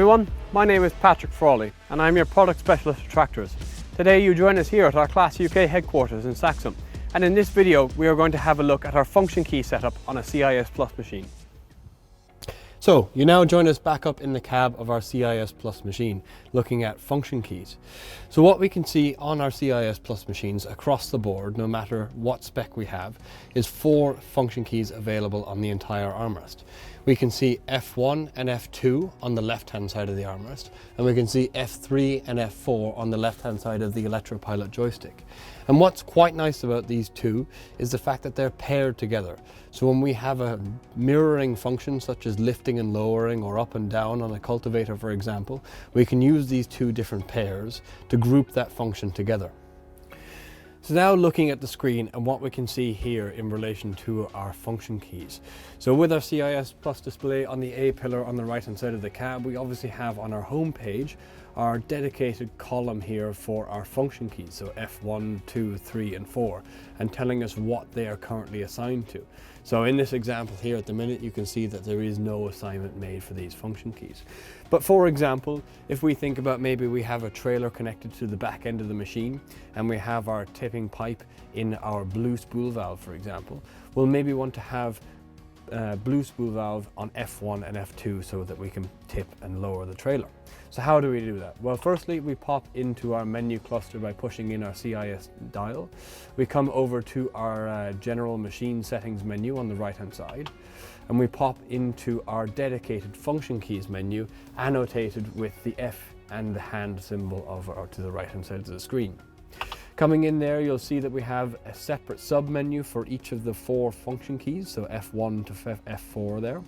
everyone, my name is Patrick Frawley and I'm your product specialist for tractors. Today you join us here at our CLAAS UK headquarters in Saxham, and in this video we are going to have a look at our function key setup on a CIS Plus machine. So you now join us back up in the cab of our CIS Plus machine looking at function keys. So what we can see on our CIS Plus machines across the board, no matter what spec we have, is 4 function keys available on the entire armrest. We can see F1 and F2 on the left hand side of the armrest, and we can see F3 and F4 on the left hand side of the Electropilot joystick. And what's quite nice about these two is the fact that they're paired together. So when we have a mirroring function such as lifting and lowering or up and down on a cultivator, for example, we can use these two different pairs to group that function together. So now looking at the screen and what we can see here in relation to our function keys. So with our CIS Plus display on the A pillar on the right hand side of the cab, we obviously have on our home page our dedicated column here for our function keys, so F1, 2, 3 and 4, and telling us what they are currently assigned to. So in this example here at the minute you can see that there is no assignment made for these function keys. But for example, if we think about maybe we have a trailer connected to the back end of the machine and we have our tipping pipe in our blue spool valve, for example, we'll maybe want to have blue spool valve on F1 and F2 so that we can tip and lower the trailer. So how do we do that? Well, firstly, we pop into our menu cluster by pushing in our CIS dial. We come over to our general machine settings menu on the right hand side, and we pop into our dedicated function keys menu annotated with the F and the hand symbol over to the right hand side of the screen. Coming in there, you'll see that we have a separate sub-menu for each of the 4 function keys, so F1 to F4 there.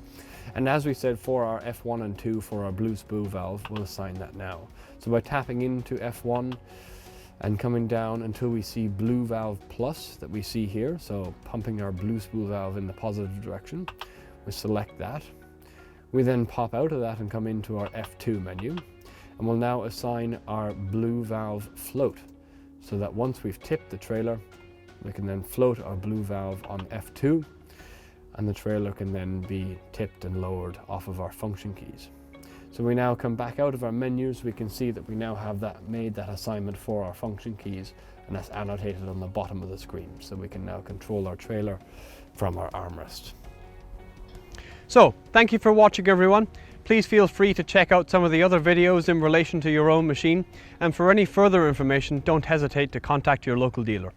And as we said, for our F1 and 2 for our blue spool valve, we'll assign that now. So by tapping into F1 and coming down until we see blue valve plus that we see here, so pumping our blue spool valve in the positive direction, we select that. We then pop out of that and come into our F2 menu, and we'll now assign our blue valve float, so that once we've tipped the trailer, we can then float our blue valve on F2, and the trailer can then be tipped and lowered off of our function keys. So we now come back out of our menus, we can see that we now have made that assignment for our function keys, and that's annotated on the bottom of the screen. So we can now control our trailer from our armrest. So, thank you for watching everyone. Please feel free to check out some of the other videos in relation to your own machine, and for any further information, don't hesitate to contact your local dealer.